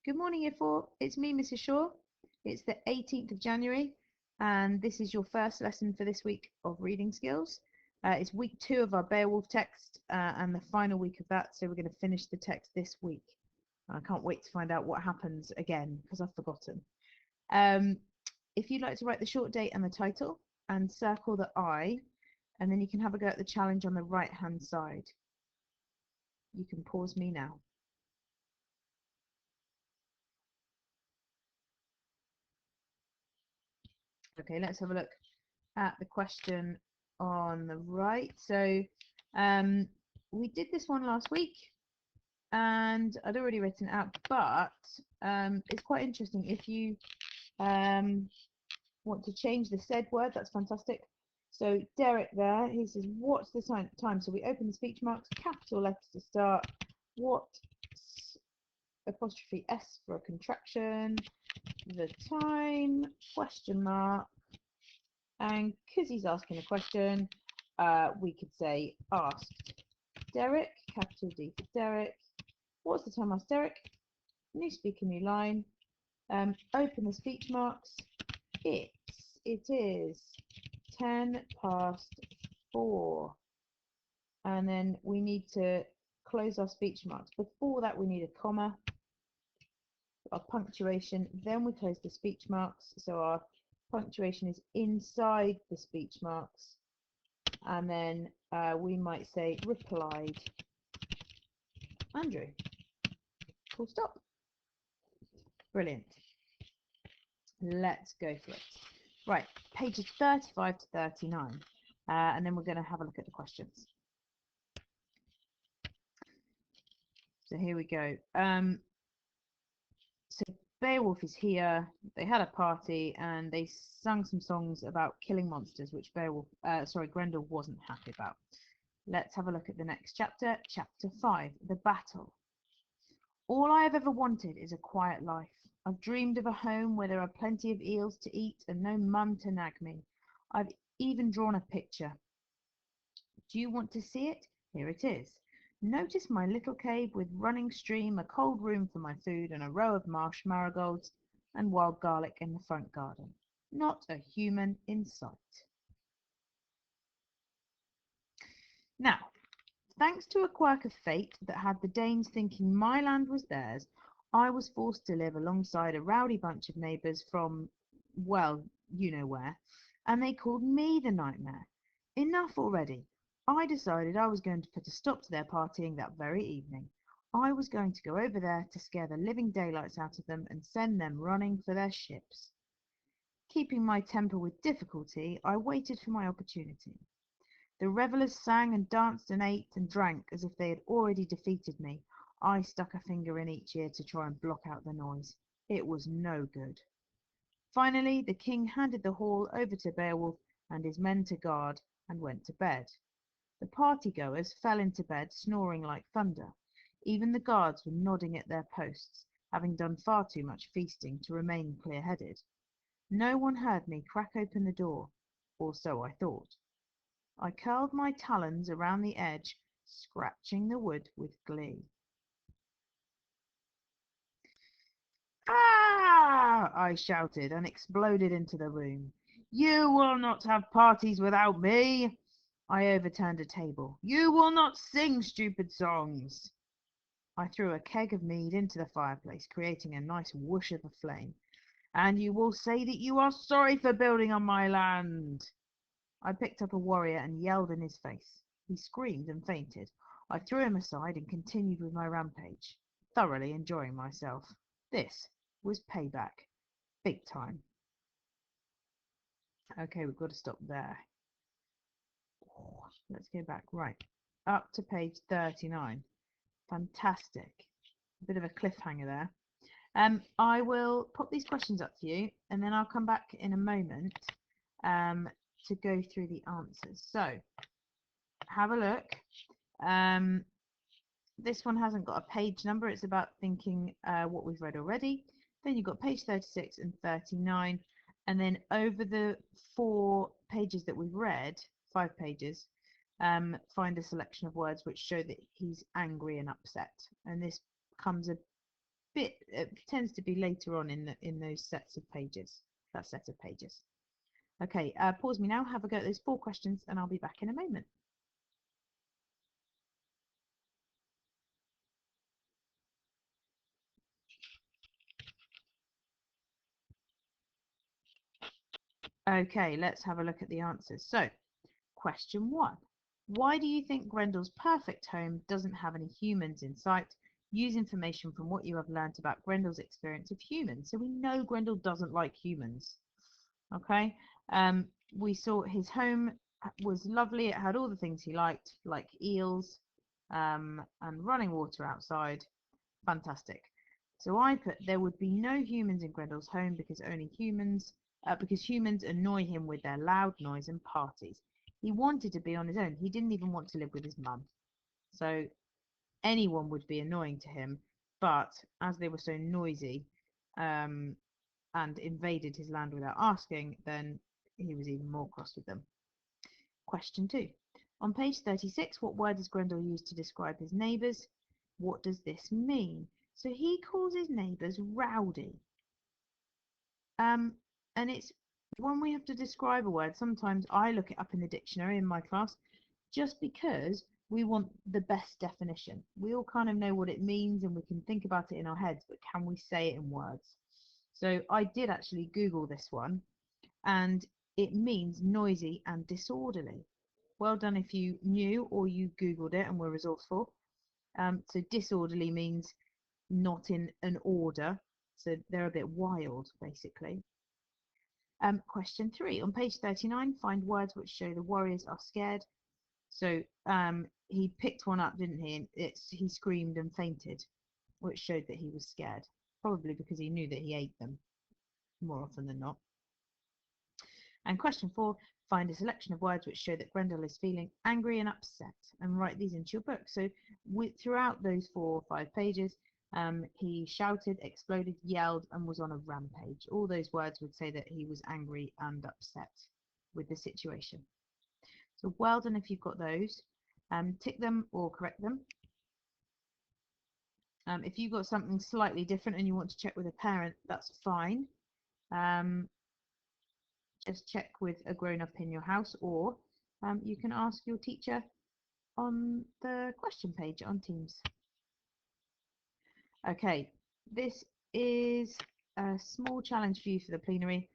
Good morning, Year 4. It's me, Mrs. Shaw. It's the 18th of January, and this is your first lesson for this week of reading skills. It's week 2 of our Beowulf text and the final week of that, so we're going to finish the text this week. I can't wait to find out what happens again because I've forgotten. If you'd like to write the short date and the title and circle the I, and then you can have a go at the challenge on the right-hand side. You can pause me now. Okay, let's have a look at the question on the right. So we did this one last week and I'd already written it out, but it's quite interesting. If you want to change the said word, that's fantastic. So Derek there, he says, what's the time? So we open the speech marks, capital letters to start. What apostrophe S for a contraction, the time, question mark. And because he's asking a question, we could say asked Derek, capital D for Derek. What's the time? Asked Derek. New speaker, new line. Open the speech marks. It is 4:10. And then we need to close our speech marks. Before that, we need a comma, our punctuation. Then we close the speech marks. So our punctuation is inside the speech marks. And then we might say replied Andrew. Full stop. Brilliant. Let's go for it. Right, pages 35 to 39. And then we're going to have a look at the questions. So here we go. So Beowulf is here. They had a party and they sung some songs about killing monsters, which Grendel wasn't happy about. Let's have a look at the next chapter, chapter 5, the battle. All I have ever wanted is a quiet life. I've dreamed of a home where there are plenty of eels to eat and no mum to nag me. I've even drawn a picture. Do you want to see it? Here it is. Notice my little cave with running stream, a cold room for my food, and a row of marsh marigolds and wild garlic in the front garden. Not a human in sight. Now, thanks to a quirk of fate that had the Danes thinking my land was theirs, I was forced to live alongside a rowdy bunch of neighbours from, well, you know where, and they called me the Nightmare. Enough already. I decided I was going to put a stop to their partying that very evening. I was going to go over there to scare the living daylights out of them and send them running for their ships. Keeping my temper with difficulty, I waited for my opportunity. The revellers sang and danced and ate and drank as if they had already defeated me. I stuck a finger in each ear to try and block out the noise. It was no good. Finally, the king handed the hall over to Beowulf and his men to guard and went to bed. The party-goers fell into bed snoring like thunder. Even the guards were nodding at their posts, having done far too much feasting to remain clear-headed. No one heard me crack open the door, or so I thought. I curled my talons around the edge, scratching the wood with glee. "Ah!" I shouted, and exploded into the room. "You will not have parties without me!" I overturned a table. "You will not sing stupid songs!" I threw a keg of mead into the fireplace, creating a nice whoosh of a flame. "And you will say that you are sorry for building on my land!" I picked up a warrior and yelled in his face. He screamed and fainted. I threw him aside and continued with my rampage, thoroughly enjoying myself. This was payback. Big time. Okay, we've got to stop there. Let's go back. Right. Up to page 39. Fantastic. A bit of a cliffhanger there. I will pop these questions up for you and then I'll come back in a moment to go through the answers. So have a look. This one hasn't got a page number. It's about thinking what we've read already. Then you've got page 36 and 39. And then over the 4 pages that we've read, 5 pages, find a selection of words which show that he's angry and upset. And this comes bit tends to be later on in those sets of pages, that set of pages. Okay, pause me now, have a go at those 4 questions, and I'll be back in a moment. Okay, let's have a look at the answers. So, question 1. Why do you think Grendel's perfect home doesn't have any humans in sight? Use information from what you have learnt about Grendel's experience of humans. So we know Grendel doesn't like humans. Okay, we saw his home was lovely. It had all the things he liked, like eels and running water outside. Fantastic. So I put there would be no humans in Grendel's home because humans annoy him with their loud noise and parties. He wanted to be on his own. He didn't even want to live with his mum. So anyone would be annoying to him, but as they were so noisy and invaded his land without asking, then he was even more cross with them. Question 2. On page 36, what word does Grendel use to describe his neighbours? What does this mean? So he calls his neighbours rowdy. And it's when we have to describe a word, sometimes I look it up in the dictionary in my class just because we want the best definition. We all kind of know what it means and we can think about it in our heads, but can we say it in words? So I did actually Google this one, and it means noisy and disorderly. Well done if you knew or you Googled it and were resourceful. So disorderly means not in an order. So they're a bit wild, basically. Question 3. On page 39, find words which show the warriors are scared. So he picked one up, didn't he? And he screamed and fainted, which showed that he was scared. Probably because he knew that he ate them more often than not. And question 4, find a selection of words which show that Grendel is feeling angry and upset, and write these into your book. So throughout those 4 or 5 pages, he shouted, exploded, yelled, and was on a rampage. All those words would say that he was angry and upset with the situation. So well done if you've got those. Tick them or correct them. If you've got something slightly different and you want to check with a parent, that's fine. Just check with a grown-up in your house, or you can ask your teacher on the question page on Teams. Okay, this is a small challenge for you for the plenary.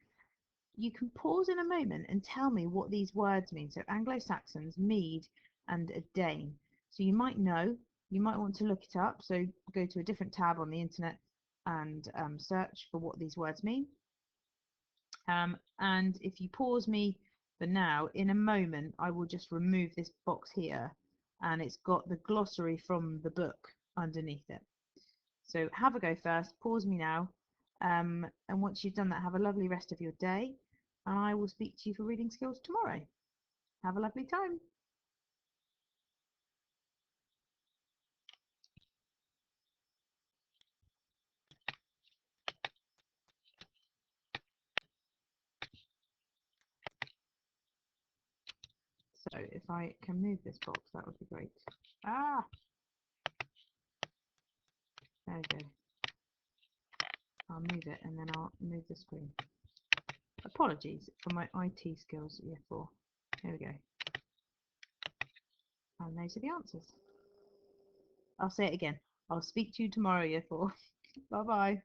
You can pause in a moment and tell me what these words mean. So Anglo-Saxons, Mede, and a Dane. So you might know, you might want to look it up. So go to a different tab on the internet and search for what these words mean. And if you pause me for now, in a moment, I will just remove this box here, and it's got the glossary from the book underneath it. So have a go first, pause me now, and once you've done that, have a lovely rest of your day, and I will speak to you for reading skills tomorrow. Have a lovely time. So if I can move this box, that would be great. Ah, there we go. I'll move it and then I'll move the screen. Apologies for my IT skills, year 4. Here we go. And those are the answers. I'll say it again. I'll speak to you tomorrow, year 4. Bye bye.